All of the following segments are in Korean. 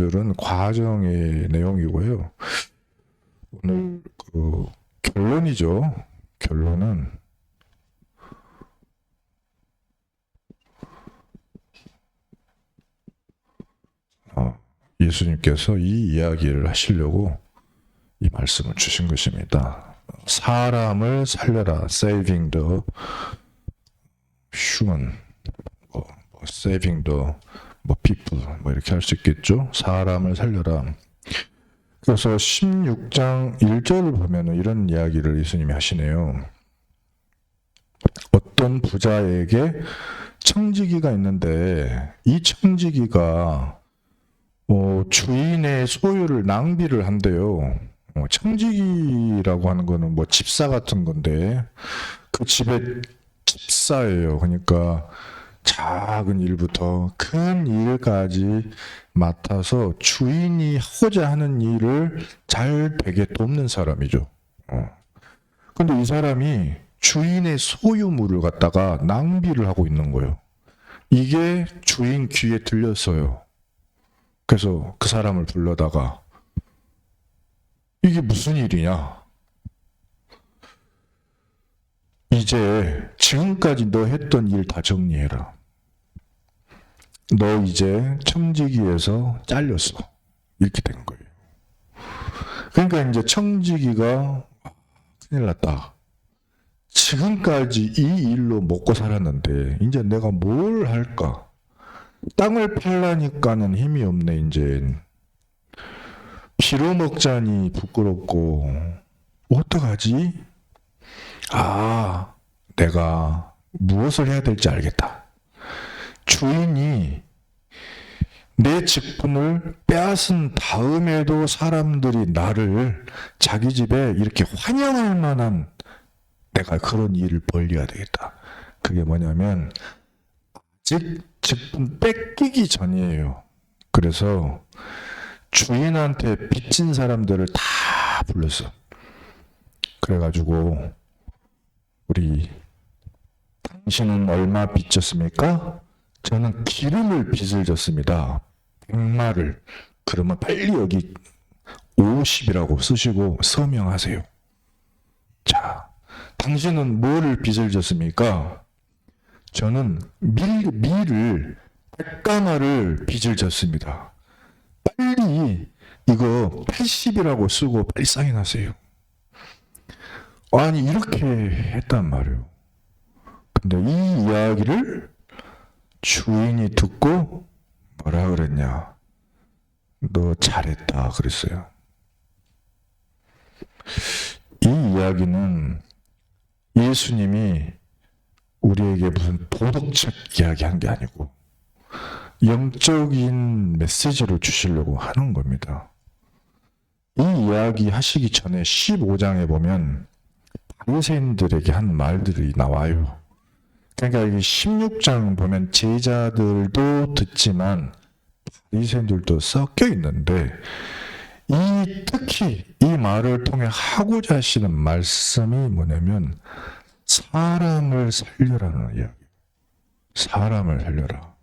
들은 과정의 내용이고요. 오늘 그 결론이죠. 결론은 예수님께서 이 이야기를 하시려고 이 말씀을 주신 것입니다. 사람을 살려라. Saving the human. saving the people. 이렇게 할 수 있겠죠. 사람을 살려라. 그래서 16장 1절을 보면 이런 이야기를 예수님이 하시네요. 어떤 부자에게 청지기가 있는데 이 청지기가 주인의 소유를 낭비를 한대요. 청지기라고 하는 거는 집사 같은 건데 그 집의 집사예요. 그러니까 작은 일부터 큰 일까지 맡아서 주인이 하고자 하는 일을 잘 되게 돕는 사람이죠. 근데 이 사람이 주인의 소유물을 갖다가 낭비를 하고 있는 거예요. 이게 주인 귀에 들렸어요. 그래서 그 사람을 불러다가 이게 무슨 일이냐? 이제 지금까지 너 했던 일 다 정리해라. 너 이제 청지기에서 잘렸어. 이렇게 된 거예요. 그러니까 이제 청지기가 큰일 났다. 지금까지 이 일로 먹고 살았는데 이제 내가 뭘 할까? 땅을 팔라니까는 힘이 없네. 이제 피로 먹자니 부끄럽고 어떡하지? 내가 무엇을 해야 될지 알겠다. 주인이 내 직분을 빼앗은 다음에도 사람들이 나를 자기 집에 이렇게 환영할 만한 내가 그런 일을 벌려야 되겠다. 그게 뭐냐면 아직 직분 뺏기기 전이에요. 그래서 주인한테 빚진 사람들을 다 불렀어. 그래가지고 당신은 얼마 빚졌습니까? 저는 기름을 빚을 졌습니다. 100마를. 그러면 빨리 여기 50이라고 쓰시고 서명하세요. 자, 당신은 뭐를 빚을 졌습니까? 저는 밀을 100가마를 빚을 졌습니다. 빨리 이거 80이라고 쓰고 빨리 사인하세요. 아니 이렇게 했단 말이에요. 근데 이 이야기를 주인이 듣고 뭐라 그랬냐? 너 잘했다 그랬어요. 이 이야기는 예수님이 우리에게 무슨 도덕책 이야기한 게 아니고 영적인 메시지를 주시려고 하는 겁니다. 이 이야기 하시기 전에 15장에 보면 바리새인들에게 한 말들이 나와요. 그러니까 16장 보면 제자들도 듣지만 바리새인들도 섞여 있는데 특히 이 말을 통해 하고자 하시는 말씀이 뭐냐면 사람을 살려라는 이야기. 사람을 살려라.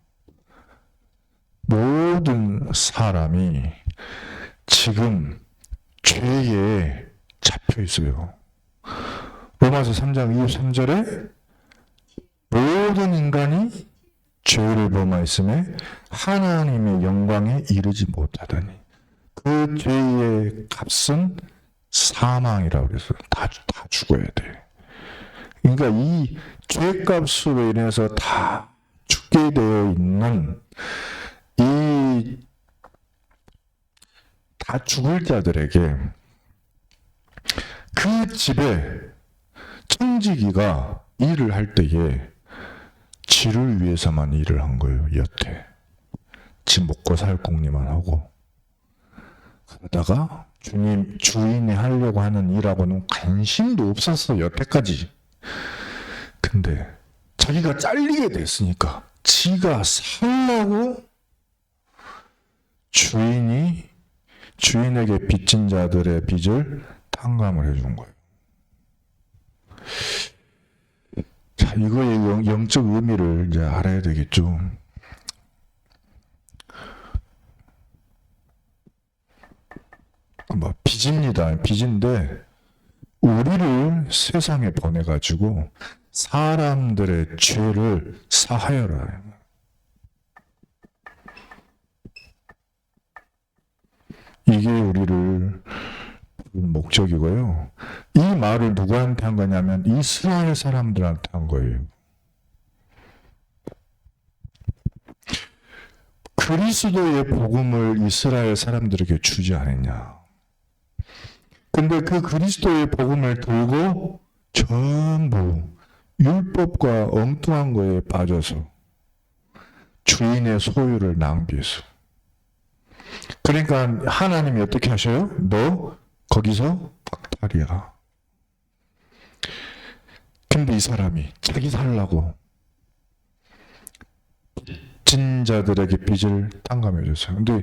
모든 사람이 지금 죄에 잡혀 있어요. 로마서 3장 23절에 모든 인간이 죄를 범하였음에 하나님의 영광에 이르지 못하다니 그 죄의 값은 사망이라고 그랬어요. 다 죽어야 돼. 그러니까 이 죄값으로 인해서 다 죽게 되어 있는 이 다 죽을 자들에게 그 집에 청지기가 일을 할 때에 지를 위해서만 일을 한 거예요. 여태 지 먹고 살 궁리만 하고 그러다가 주인이 하려고 하는 일하고는 관심도 없었어. 여태까지. 근데 자기가 잘리게 됐으니까 지가 살라고 주인에게 빚진 자들의 빚을 탕감을 해준 거예요. 자, 이거의 영적 의미를 이제 알아야 되겠죠. 뭐 빚입니다. 빚인데 우리를 세상에 보내가지고 사람들의 죄를 사하여라. 이게 우리를 목적이고요. 이 말을 누구한테 한 거냐면 이스라엘 사람들한테 한 거예요. 그리스도의 복음을 이스라엘 사람들에게 주지 않았냐. 근데 그 그리스도의 복음을 들고 전부 율법과 엉뚱한 거에 빠져서 주인의 소유를 낭비해서. 그러니까 하나님이 어떻게 하셔요? 너 거기서 박탈이야. 근데 이 사람이 자기 살라고 빚진 자들에게 빚을 탕감해 줬어요. 근데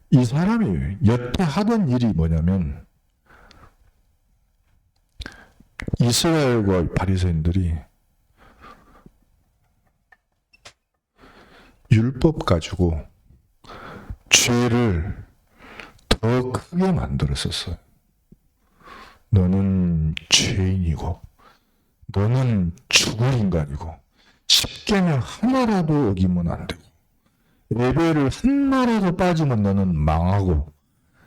이 사람이 여태 하던 일이 뭐냐면 이스라엘과 바리새인들이 율법 가지고 죄를 더 크게 만들었었어요. 너는 죄인이고 너는 죽을 인간이고 십계명 하나라도 어기면 안 되고 예배를 하나라도 빠지면 너는 망하고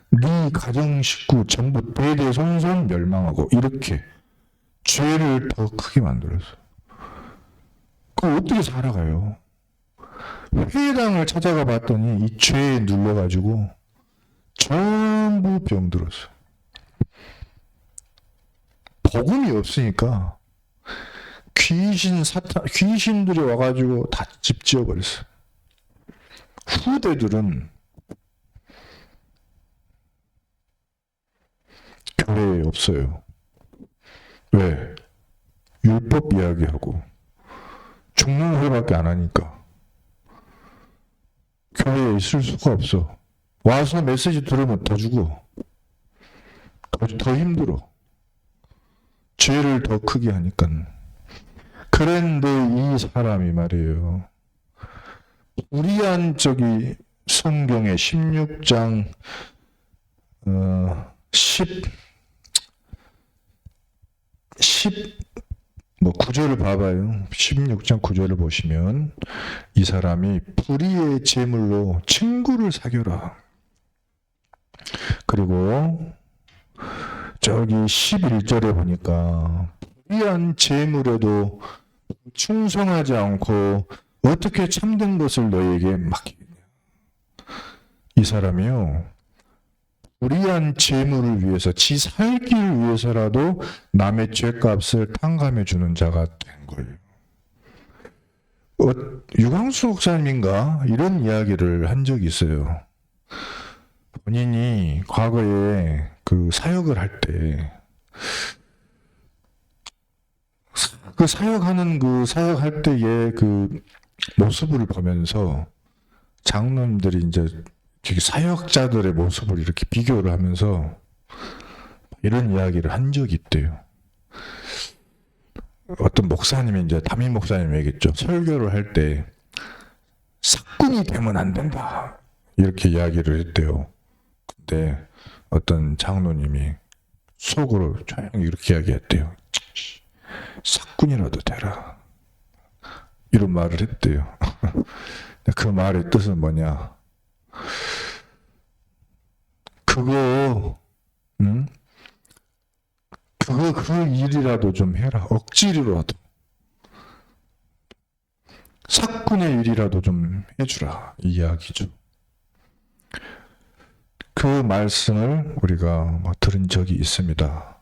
네 가정 식구 전부 대대손손 멸망하고 이렇게 죄를 더 크게 만들었어요. 그럼 어떻게 살아가요? 회당을 찾아가 봤더니 이 죄에 눌려가지고 전부 병들었어요. 복음이 없으니까 귀신들이 와가지고 다 집 지어버렸어요. 후대들은 교회에 없어요. 왜? 율법 이야기하고 죽는 회밖에 안 하니까 교회에 있을 수가 없어. 와서 메시지 들으면 더 죽어. 더 힘들어. 죄를 더 크게 하니까. 그런데 이 사람이 말이에요. 불의한 성경의 16장 9절을 봐봐요. 16장 9절을 보시면 이 사람이 불의의 제물로 친구를 사겨라. 그리고 저기 11절에 보니까 불의한 제물에도 충성하지 않고 어떻게 참된 것을 너에게 맡기겠냐. 이 사람이요. 불의한 재물을 위해서 지 살기를 위해서라도 남의 죄값을 탕감해 주는 자가 된 거예요. 유광수 목사님인가 이런 이야기를 한 적이 있어요. 본인이 과거에 그 사역을 할 때 그 사역할 때의 그 모습을 보면서 장로님들이 이제 사역자들의 모습을 이렇게 비교를 하면서 이런 이야기를 한 적이 있대요. 어떤 목사님이 이제 담임 목사님에겠죠. 설교를 할 때 사꾼이 되면 안 된다. 이렇게 이야기를 했대요. 근데 어떤 장로님이 속으로 조용히 이렇게 이야기했대요. 사꾼이라도 되라. 이런 말을 했대요. 그 말의 뜻은 뭐냐? 그 일이라도 좀 해라. 억지로라도. 사꾼의 일이라도 좀 해주라. 이 이야기죠. 그 말씀을 우리가 들은 적이 있습니다.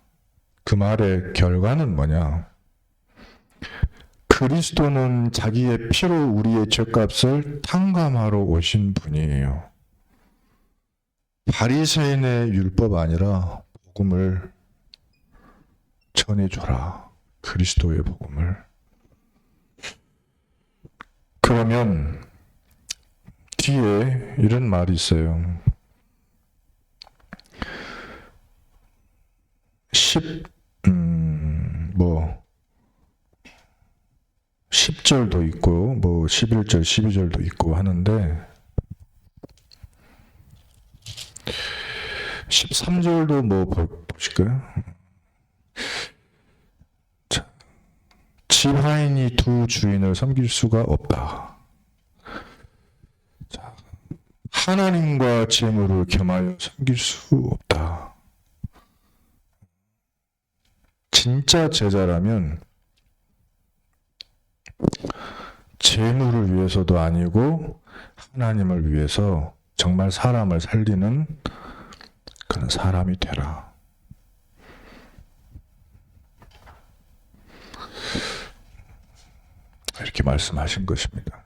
그 말의 결과는 뭐냐? 그리스도는 자기의 피로 우리의 죄값을 탕감하러 오신 분이에요. 바리새인의 율법 아니라 복음을 전해줘라. 그리스도의 복음을. 그러면 뒤에 이런 말이 있어요. 10절도 있고 11절, 12절도 있고 하는데 13절도 뭐 보실까요? 자, 지하인이 두 주인을 섬길 수가 없다. 자, 하나님과 재물을 겸하여 섬길 수 없다. 진짜 제자라면 재물을 위해서도 아니고 하나님을 위해서 정말 사람을 살리는 그런 사람이 되라. 이렇게 말씀하신 것입니다.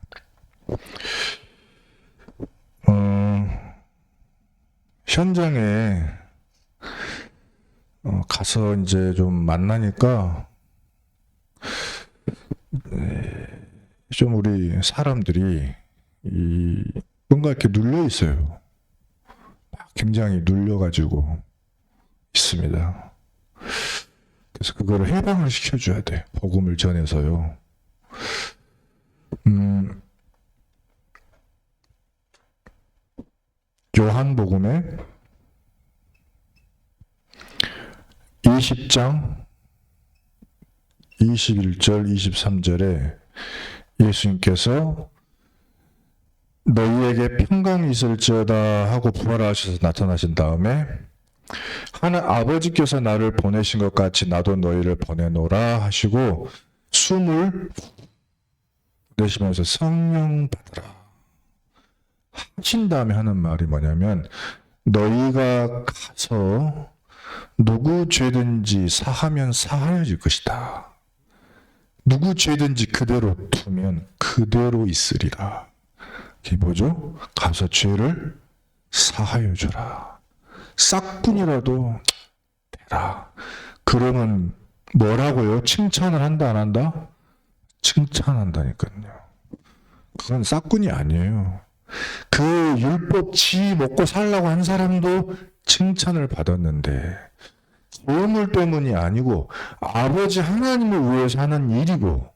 현장에 가서 이제 좀 만나니까 좀 우리 사람들이 뭔가 이렇게 눌려 있어요. 굉장히 눌려가지고 있습니다. 그래서 그거를 해방을 시켜줘야 돼. 복음을 전해서요. 요한복음에 20장 21절 23절에 예수님께서 너희에게 평강이 있을지어다 하고 부활하셔서 나타나신 다음에 아버지께서 나를 보내신 것 같이 나도 너희를 보내노라 하시고 숨을 내쉬면서 성령 받으라 하신 다음에 하는 말이 뭐냐면 너희가 가서 누구 죄든지 사하면 사하여질 것이다. 누구 죄든지 그대로 두면 그대로 있으리라. 이게 뭐죠? 가서 죄를 사하여 주라. 싹군이라도 되라. 그러면 뭐라고요? 칭찬을 한다 안 한다? 칭찬한다니까요. 그건 싹군이 아니에요. 그 율법 지 먹고 살라고 한 사람도 칭찬을 받았는데 재물 때문이 아니고 아버지 하나님을 위해서 하는 일이고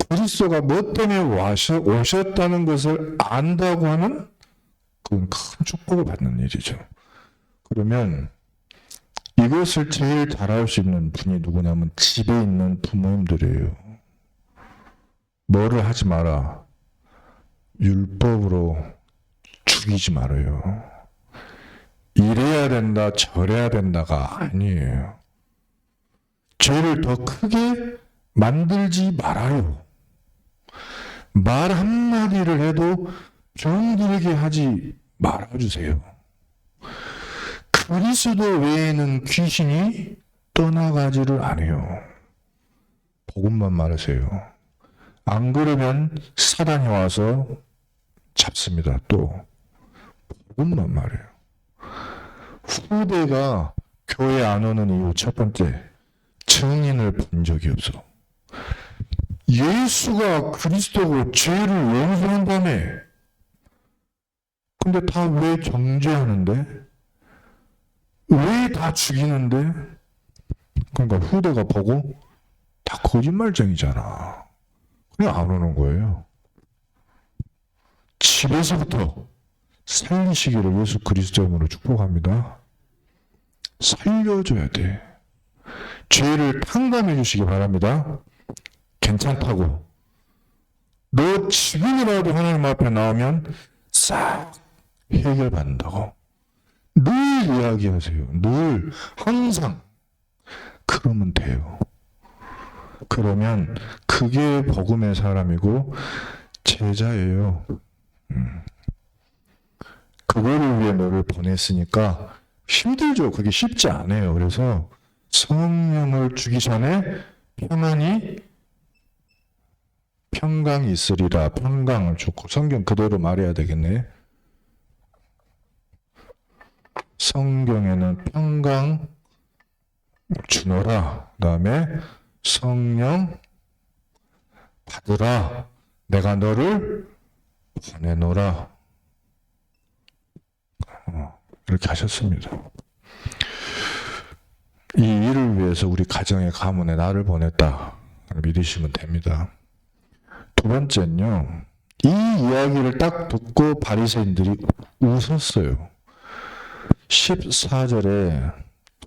그리스도가 뭐 때문에 오셨다는 것을 안다고 하는 그건 큰 축복을 받는 일이죠. 그러면 이것을 제일 잘할 수 있는 분이 누구냐면 집에 있는 부모님들이에요. 뭐를 하지 마라. 율법으로 죽이지 말아요. 이래야 된다, 저래야 된다가 아니에요. 죄를 더 크게 만들지 말아요. 말 한마디를 해도 병들게 하지 말아주세요. 그리스도 외에는 귀신이 떠나가지를 않아요. 복음만 말하세요. 안 그러면 사단이 와서 잡습니다. 또 복음만 말해요. 후대가 교회 안 오는 이유 첫 번째, 증인을 본 적이 없어. 예수가 그리스도고 죄를 용서한다며. 근데 다 왜 정죄하는데? 왜 다 죽이는데? 그러니까 후대가 보고 다 거짓말쟁이잖아. 그냥 안 오는 거예요. 집에서부터 살리시기를 예수 그리스도 이름으로 축복합니다. 살려줘야 돼. 죄를 탕감해 주시기 바랍니다. 괜찮다고. 너 지금이라도 하나님 앞에 나오면 싹 해결받는다고. 늘 이야기하세요. 늘 항상. 그러면 돼요. 그러면 그게 복음의 사람이고 제자예요. 그거를 위해 너를 보냈으니까 힘들죠. 그게 쉽지 않아요. 그래서 성령을 주기 전에 평강이 있으리라. 평강을 줬고 성경 그대로 말해야 되겠네. 성경에는 평강 주노라. 그 다음에 성령 받으라. 내가 너를 보내노라. 이렇게 하셨습니다. 이 일을 위해서 우리 가정의 가문에 나를 보냈다. 믿으시면 됩니다. 두 번째는요. 이 이야기를 딱 듣고 바리새인들이 웃었어요. 14절에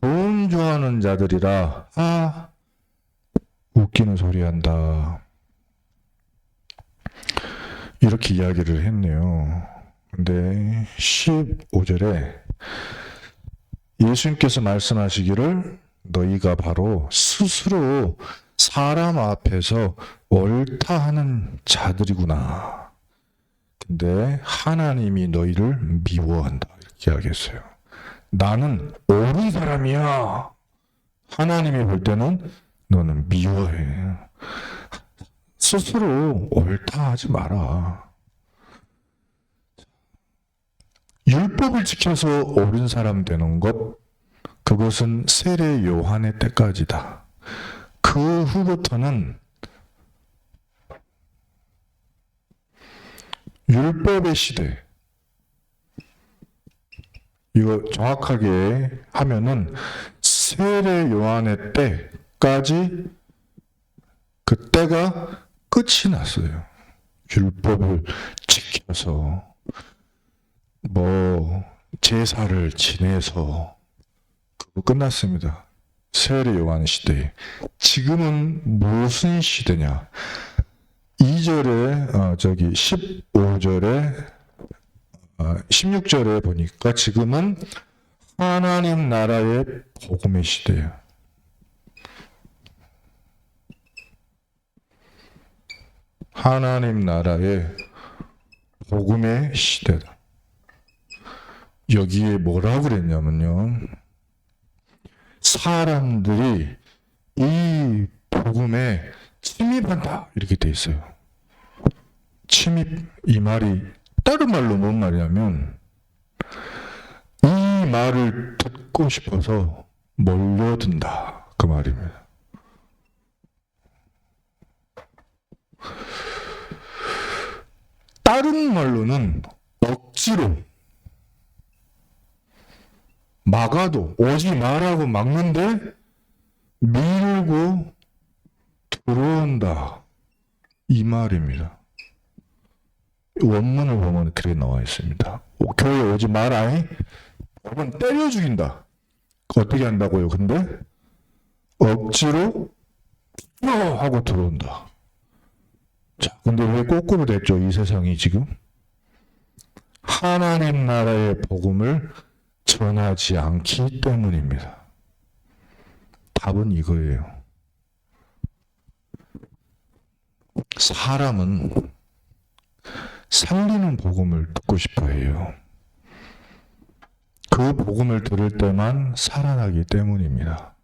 돈 좋아하는 자들이라 웃기는 소리 한다. 이렇게 이야기를 했네요. 근데 15절에 예수님께서 말씀하시기를 너희가 바로 스스로 사람 앞에서 옳다 하는 자들이구나. 근데 하나님이 너희를 미워한다. 이렇게 이야기했어요. 나는 옳은 사람이야. 하나님이 볼 때는 너는 미워해. 스스로 옳다 하지 마라. 율법을 지켜서 옳은 사람 되는 것, 그것은 세례 요한의 때까지다. 그 후부터는 율법의 시대, 이거 정확하게 하면은 세례 요한의 때까지 그 때가 끝이 났어요. 율법을 지켜서 제사를 지내서 그거 끝났습니다. 세례 요한 시대. 지금은 무슨 시대냐? 2절에 15절에 16절에 보니까 지금은 하나님 나라의 복음의 시대예요. 하나님 나라의 복음의 시대다. 여기에 뭐라고 그랬냐면요. 사람들이 이 복음에 침입한다. 이렇게 돼 있어요. 침입, 이 말이 다른 말로 뭔 말이냐면 이 말을 듣고 싶어서 몰려든다. 그 말입니다. 다른 말로는 억지로 막아도 오지 말라고 막는데 밀고 들어온다. 이 말입니다. 원문을 보면 그렇게 나와 있습니다. 교회 오지 마라. 여러분 때려 죽인다. 어떻게 한다고요? 근데 억지로 하고 들어온다. 자, 근데 왜 거꾸로 됐죠? 이 세상이 지금 하나님 나라의 복음을 전하지 않기 때문입니다. 답은 이거예요. 사람은 살리는 복음을 듣고 싶어 해요. 그 복음을 들을 때만 살아나기 때문입니다.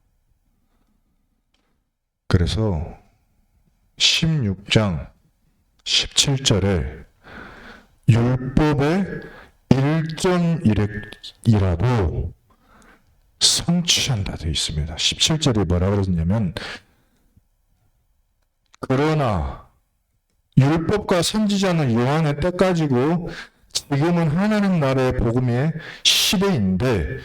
그래서 16장 17절에 율법의 1.1이라도 성취한다 되어 있습니다. 17절에 뭐라고 그러냐면 그러나 율법과 선지자는 요한의 때까지고 지금은 하나님 나라의 복음의 시대인데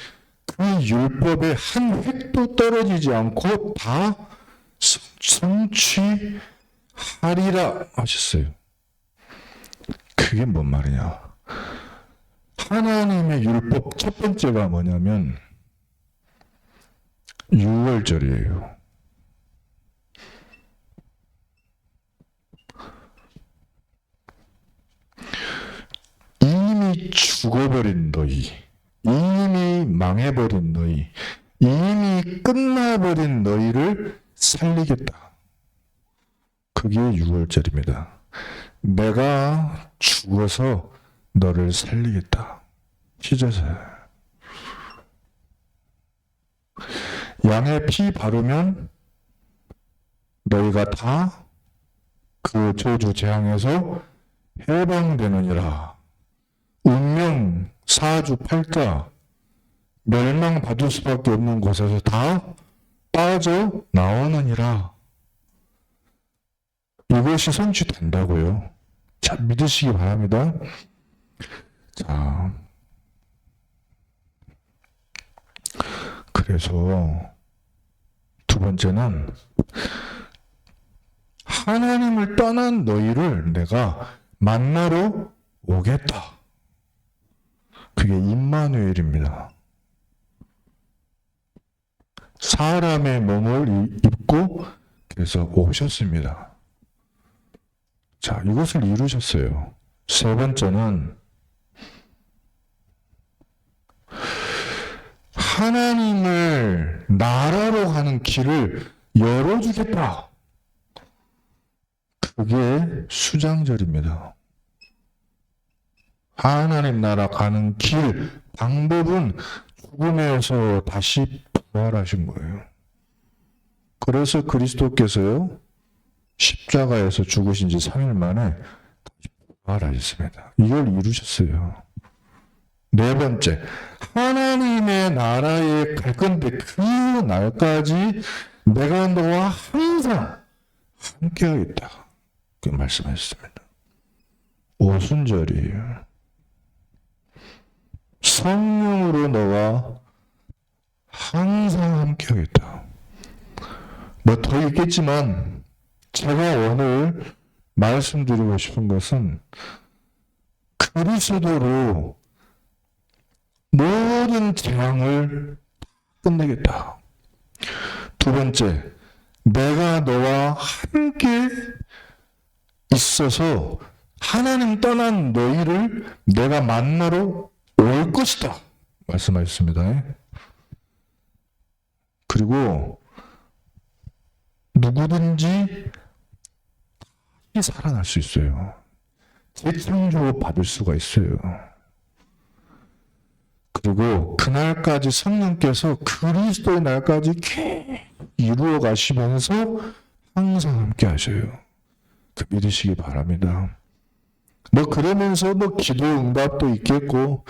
그 율법의 한 획도 떨어지지 않고 다 성취하리라 하셨어요. 그게 뭔 말이냐? 하나님의 율법 첫 번째가 뭐냐면 6월절이에요. 이미 죽어버린 너희, 이미 망해버린 너희, 이미 끝나버린 너희를 살리겠다. 그게 6월절입니다. 내가 죽어서 너를 살리겠다. 찢어서. 양의 피 바르면 너희가 다 그 저주 재앙에서 해방되느니라. 운명, 사주, 팔자, 멸망받을 수밖에 없는 곳에서 다 빠져나오느니라. 이것이 성취된다고요. 자, 믿으시기 바랍니다. 자, 그래서 두 번째는 하나님을 떠난 너희를 내가 만나러 오겠다. 그게 임마누엘입니다. 사람의 몸을 입고 그래서 오셨습니다. 자, 이것을 이루셨어요. 세 번째는 하나님을 나라로 가는 길을 열어주겠다. 그게 수장절입니다. 하나님 나라 가는 길, 방법은 죽음에서 다시 부활하신 거예요. 그래서 그리스도께서요, 십자가에서 죽으신 지 3일 만에 부활하셨습니다. 이걸 이루셨어요. 네 번째, 하나님의 나라에 갈 건데 그 날까지 내가 너와 항상 함께하겠다. 그 말씀하셨습니다. 오순절이에요. 성령으로 너와 항상 함께하겠다. 뭐 더 있겠지만 제가 오늘 말씀드리고 싶은 것은 그리스도로 모든 재앙을 끝내겠다. 두 번째, 내가 너와 함께 있어서 하나님 떠난 너희를 내가 만나러 올 것이다. 말씀하셨습니다. 그리고 누구든지 살아날 수 있어요. 재창조 받을 수가 있어요. 그리고 그날까지 성령께서 그리스도의 날까지 계속 이루어 가시면서 항상 함께 하셔요. 그 믿으시기 바랍니다. 뭐 그러면서 뭐 기도 응답도 있겠고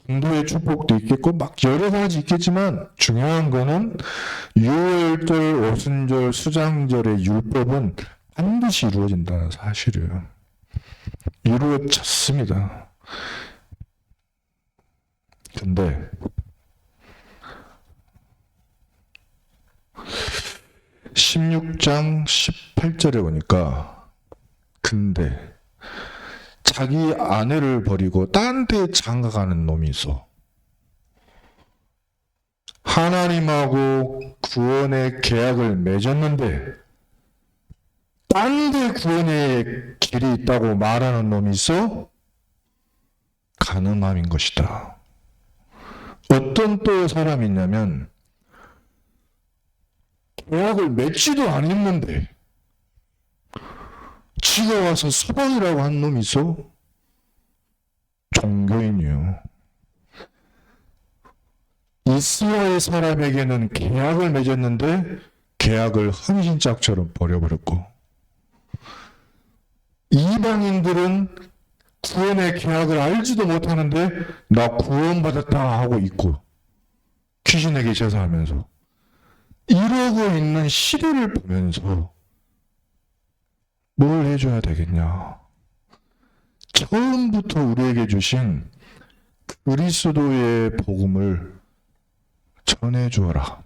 중도의 축복도 있겠고 막 여러 가지 있겠지만 중요한 거는 유월절, 오순절, 수장절의 율법은 반드시 이루어진다는 사실이에요. 이루어졌습니다. 근데 16장 18절에 보니까 근데 자기 아내를 버리고 딴 데 장가가는 놈이 있어. 하나님하고 구원의 계약을 맺었는데 딴 데 구원의 길이 있다고 말하는 놈이 있어? 가늠함인 것이다. 어떤 또 사람이 있냐면 계약을 맺지도 않았는데 지가 와서 서방이라고 한 놈이 있어? 종교인이요. 이스라엘 사람에게는 계약을 맺었는데 계약을 헌신짝처럼 버려버렸고 이방인들은 구원의 계약을 알지도 못하는데 나 구원받았다 하고 있고 귀신에게 제사하면서 이러고 있는 시대를 보면서 뭘 해줘야 되겠냐. 처음부터 우리에게 주신 그리스도의 복음을 전해주어라.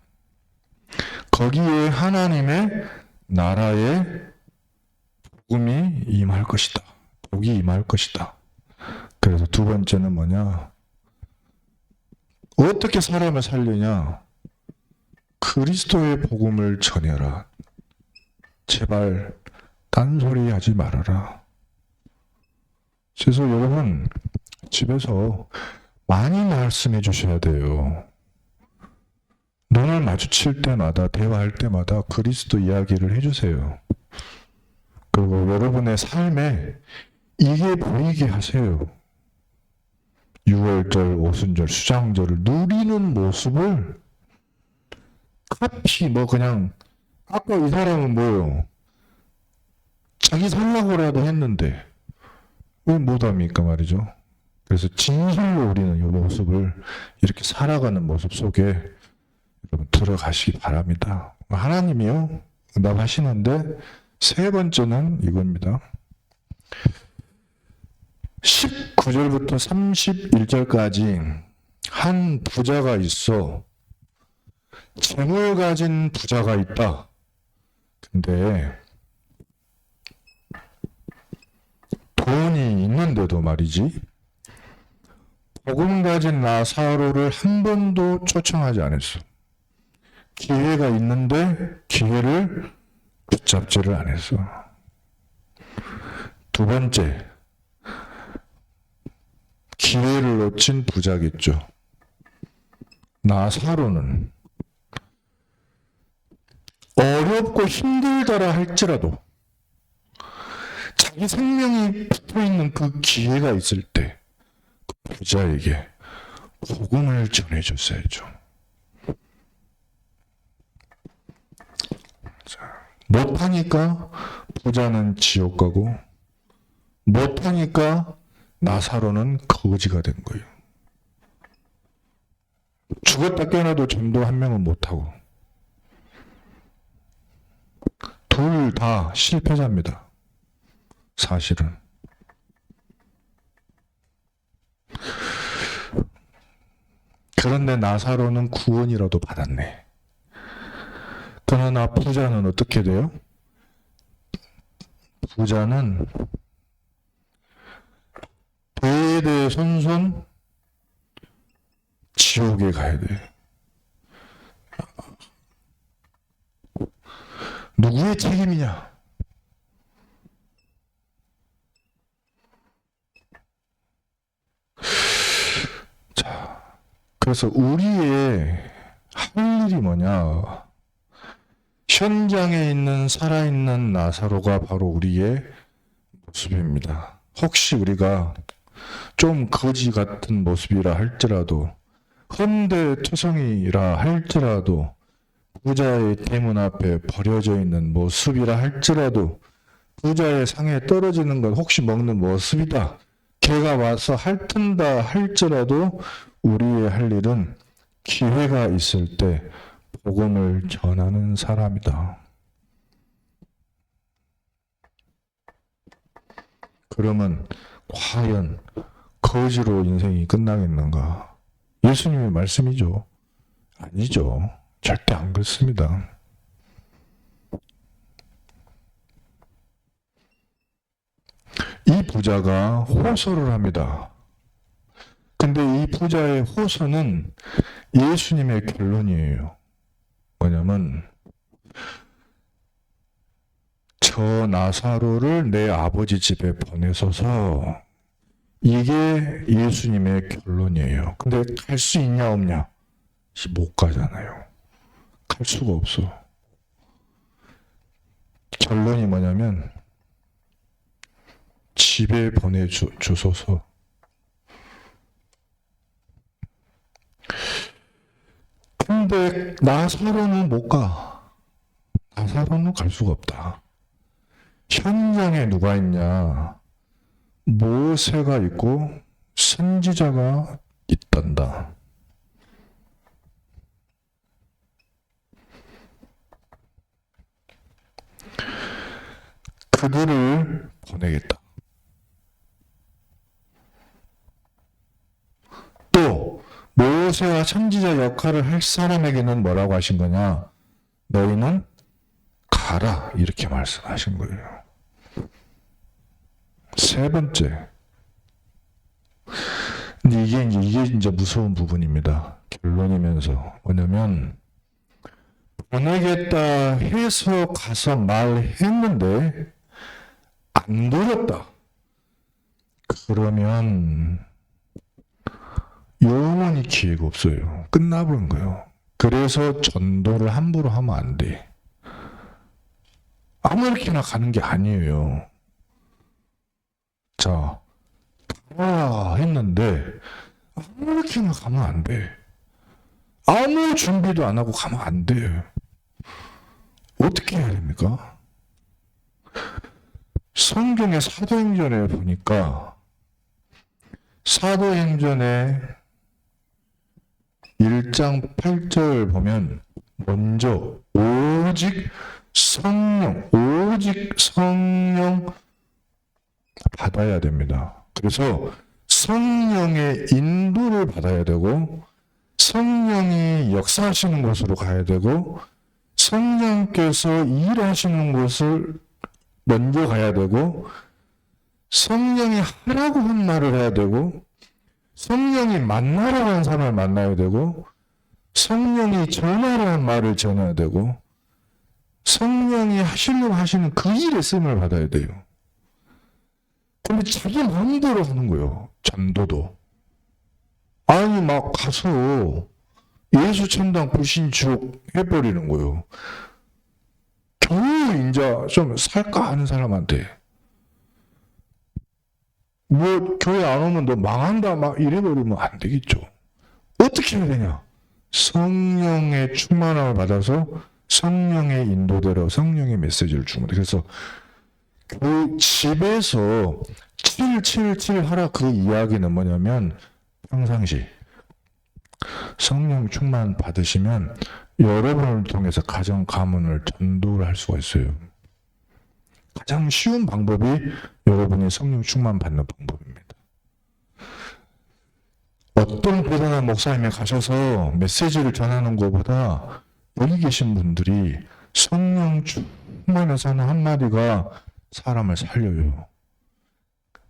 거기에 하나님의 나라의 복음이 임할 것이다. 복이 임할 것이다. 그래서 두 번째는 뭐냐? 어떻게 사람을 살리냐? 그리스도의 복음을 전해라. 제발 딴소리 하지 말아라. 그래서 여러분 집에서 많이 말씀해 주셔야 돼요. 눈을 마주칠 때마다 대화할 때마다 그리스도 이야기를 해주세요. 그리고 여러분의 삶에 이게 보이게 하세요. 6월절, 오순절, 수장절을 누리는 모습을 카피 그냥 아까 이 사람은 뭐예요? 자기 살라고라도 했는데 왜 못합니까 말이죠. 그래서 진실로 우리는 이 모습을 이렇게 살아가는 모습 속에 여러분 들어가시기 바랍니다. 하나님이요 응답하시는데 세 번째는 이겁니다. 19절부터 31절까지 한 부자가 있어. 재물 가진 부자가 있다. 근데 돈이 있는데도 말이지 복음 가진 나사로를 한 번도 초청하지 않았어. 기회가 있는데 기회를 붙잡지를 안 했어. 두 번째, 기회를 놓친 부자겠죠. 나사로는 어렵고 힘들다라 할지라도 자기 생명이 붙어있는 그 기회가 있을 때 그 부자에게 복음을 전해줬어야죠. 못하니까 부자는 지옥 가고 못하니까 나사로는 거지가 된 거예요. 죽었다 깨어나도 전도 한 명은 못하고 둘 다 실패자입니다. 사실은. 그런데 나사로는 구원이라도 받았네. 그러나 부자는 어떻게 돼요? 부자는 대대손손 지옥에 가야 돼. 누구의 책임이냐? 자, 그래서 우리의 할 일이 뭐냐? 현장에 있는 살아있는 나사로가 바로 우리의 모습입니다. 혹시 우리가 좀 거지 같은 모습이라 할지라도 헌데투성이라 할지라도 부자의 대문 앞에 버려져 있는 모습이라 할지라도 부자의 상에 떨어지는 건 혹시 먹는 모습이다. 걔가 와서 핥은다 할지라도 우리의 할 일은 기회가 있을 때 복음을 전하는 사람이다. 그러면 과연 거지로 인생이 끝나겠는가? 예수님의 말씀이죠. 아니죠. 절대 안 그렇습니다. 이 부자가 호소를 합니다. 근데 이 부자의 호소는 예수님의 결론이에요. 뭐냐면 저 나사로를 내 아버지 집에 보내소서. 이게 예수님의 결론이에요. 근데 갈 수 있냐 없냐? 못 가잖아요. 갈 수가 없어. 결론이 뭐냐면 집에 보내주소서. 근데 나사로는 못 가. 나사로는 갈 수가 없다. 현장에 누가 있냐? 모세가 있고 선지자가 있단다. 그들을 보내겠다. 또 모세와 선지자 역할을 할 사람에게는 뭐라고 하신 거냐? 너희는 가라, 이렇게 말씀하신 거예요. 세 번째, 근데 이게 이제 무서운 부분입니다. 결론이면서 뭐냐면 보내겠다 해서 가서 말했는데 안 들었다. 그러면 영원히 기회가 없어요. 끝나버린 거예요. 그래서 전도를 함부로 하면 안 돼. 아무렇게나 가는 게 아니에요. 자, 가라 했는데 아무렇게나 가면 안 돼. 아무 준비도 안 하고 가면 안 돼. 어떻게 해야 됩니까? 성경의 사도행전에 보니까 사도행전의 1장 8절 보면 먼저 오직 성령 받아야 됩니다. 그래서 성령의 인도를 받아야 되고 성령이 역사하시는 곳으로 가야 되고 성령께서 일하시는 곳을 먼저 가야 되고 성령이 하라고 한 말을 해야 되고 성령이 만나러 간 사람을 만나야 되고 성령이 전하라는 말을 전해야 되고 성령이 하시려고 하시는 그 일에 쓰임을 받아야 돼요. 근데 자기 마음대로 하는 거예요. 전도도. 아니 막 가서 예수 천당 불신지옥 해버리는 거예요. 겨우 이제 좀 살까 하는 사람한테 뭐 교회 안 오면 너 망한다 막 이래버리면 안 되겠죠. 어떻게 해야 되냐? 성령의 충만함을 받아서 성령의 인도대로 성령의 메시지를 주면 돼. 그래서 그 집에서 777 하라 그 이야기는 뭐냐면 평상시 성령 충만 받으시면 여러분을 통해서 가정 가문을 전도를 할 수가 있어요. 가장 쉬운 방법이 여러분이 성령 충만 받는 방법입니다. 어떤 대단한 목사님이 가셔서 메시지를 전하는 것보다 여기 계신 분들이 성령 충만해서 하는 한마디가 사람을 살려요.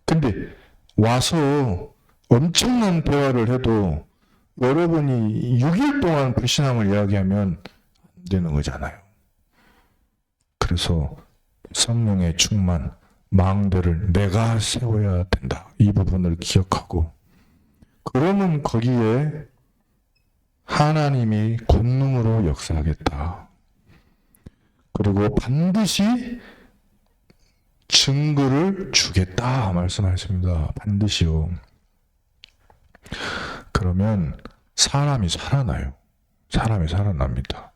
근데 와서 엄청난 대화를 해도 여러분이 6일 동안 불신앙을 이야기하면 안 되는 거잖아요. 그래서 성령의 충만, 망대를 내가 세워야 된다. 이 부분을 기억하고 그러면 거기에 하나님이 권능으로 역사하겠다. 그리고 반드시 증거를 주겠다 말씀하십니다. 반드시요. 그러면 사람이 살아나요. 사람이 살아납니다.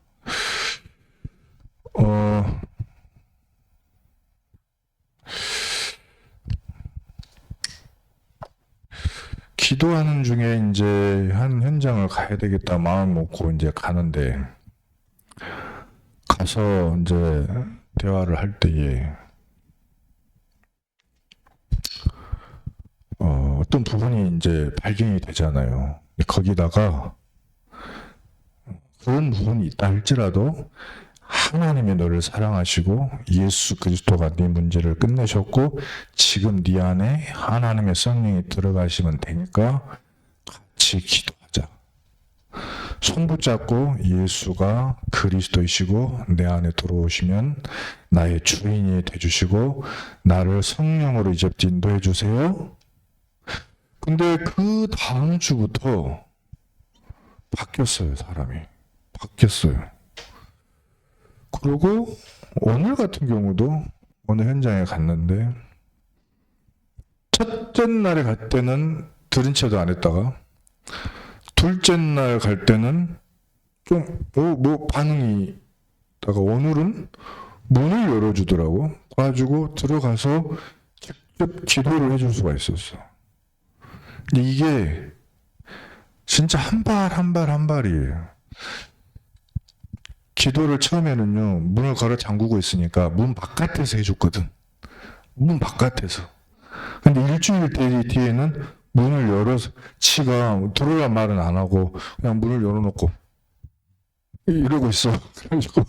기도하는 중에 이제 한 현장을 가야 되겠다 마음 먹고 이제 가는데 가서 이제 대화를 할 때에 어떤 부분이 이제 발견이 되잖아요. 거기다가 그런 부분이 있다 할지라도 하나님이 너를 사랑하시고 예수 그리스도가 네 문제를 끝내셨고 지금 네 안에 하나님의 성령이 들어가시면 되니까 같이 기도하자. 손 붙잡고 예수가 그리스도이시고 내 안에 들어오시면 나의 주인이 되주시고 나를 성령으로 이제부터 인도해 주세요. 근데 그 다음 주부터 바뀌었어요. 사람이 바뀌었어요. 그리고 오늘 같은 경우도 어느 현장에 갔는데 첫째 날에 갈 때는 들은 채도 안 했다가 둘째 날 갈 때는 좀 뭐 반응이 다가 오늘은 문을 열어주더라고. 가지고 들어가서 직접 기도를 해줄 수가 있었어. 근데 이게 진짜 한 발 한 발 한 발이에요. 기도를 처음에는요, 문을 걸어 잠그고 있으니까 문 바깥에서 해줬거든. 문 바깥에서. 근데 일주일 뒤에는 문을 열어서 지가 들어오란 말은 안 하고 그냥 문을 열어놓고 이러고 있어. 그래가지고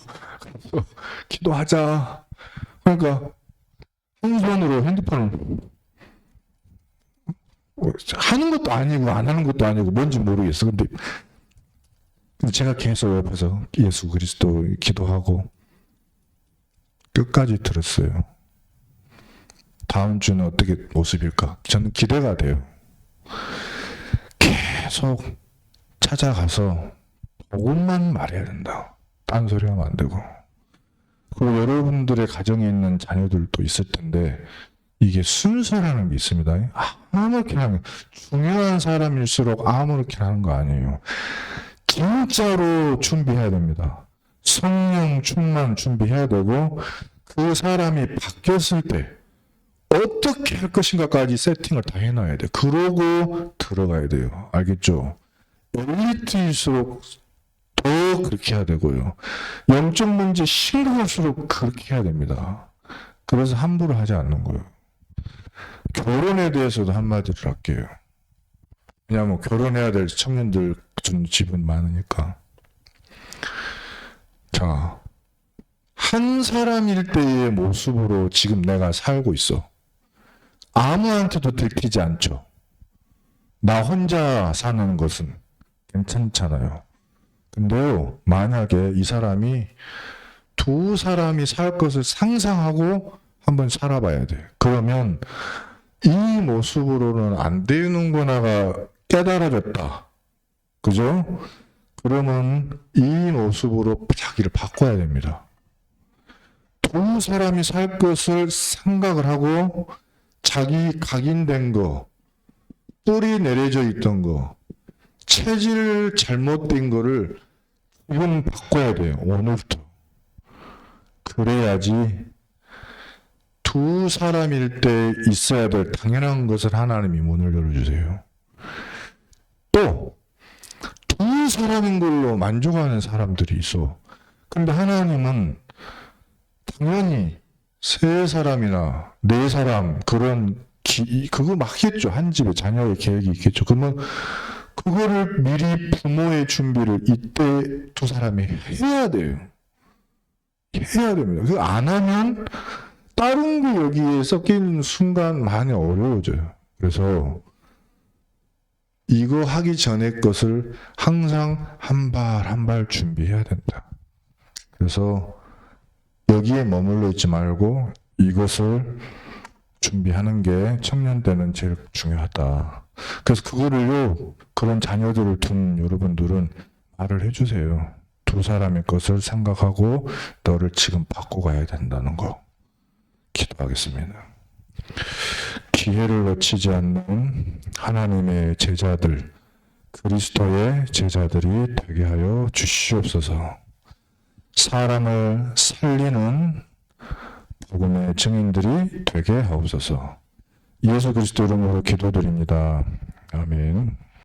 기도하자. 그러니까 한 손으로 핸드폰을 하는 것도 아니고 안 하는 것도 아니고 뭔지 모르겠어. 근데 제가 계속 옆에서 예수 그리스도 기도하고 끝까지 들었어요. 다음 주는 어떻게 모습일까? 저는 기대가 돼요. 계속 찾아가서 그것만 말해야 된다. 딴소리 하면 안 되고. 그리고 여러분들의 가정에 있는 자녀들도 있을 텐데 이게 순서라는 게 있습니다. 아무렇게 하면 중요한 사람일수록 아무렇게 하는 거 아니에요. 진짜로 준비해야 됩니다. 성령 충만 준비해야 되고 그 사람이 바뀌었을 때 어떻게 할 것인가까지 세팅을 다 해놔야 돼. 그러고 들어가야 돼요. 알겠죠? 엘리트일수록 더 그렇게 해야 되고요. 영적 문제 심각할수록 그렇게 해야 됩니다. 그래서 함부로 하지 않는 거예요. 결혼에 대해서도 한마디를 할게요. 왜냐하면 결혼해야 될 청년들 집은 많으니까. 자, 한 사람일 때의 모습으로 지금 내가 살고 있어. 아무한테도 들키지 않죠. 나 혼자 사는 것은 괜찮잖아요. 근데요, 만약에 이 사람이 두 사람이 살 것을 상상하고 한번 살아봐야 돼. 그러면 이 모습으로는 안 되는구나가 깨달아졌다. 그죠? 그러면 이 모습으로 자기를 바꿔야 됩니다. 두 사람이 살 것을 생각을 하고 자기 각인된 거, 뿌리 내려져 있던 거, 체질 잘못된 거를 지금 바꿔야 돼요. 오늘부터. 그래야지 두 사람일 때 있어야 될 당연한 것을 하나님이 문을 열어주세요. 또 두 사람인 걸로 만족하는 사람들이 있어. 근데 하나님은 당연히 세 사람이나 네 사람 그런 그거 맞겠죠. 한 집에 자녀의 계획이 있겠죠. 그러면 그거를 미리 부모의 준비를 이때 두 사람이 해야 돼요. 해야 됩니다. 그거 안 하면 다른 거 여기에 섞이는 순간 많이 어려워져요. 그래서 이거 하기 전에 것을 항상 한 발 한 발 준비해야 된다. 그래서 여기에 머물러 있지 말고 이것을 준비하는 게 청년 때는 제일 중요하다. 그래서 그거를요, 그런 자녀들을 둔 여러분들은 말을 해주세요. 두 사람의 것을 생각하고 너를 지금 바꿔가야 된다는 거. 기도하겠습니다. 기회를 놓치지 않는 하나님의 제자들, 그리스도의 제자들이 되게 하여 주시옵소서. 사람을 살리는 복음의 증인들이 되게 하옵소서. 예수 그리스도 이름으로 기도드립니다. 아멘.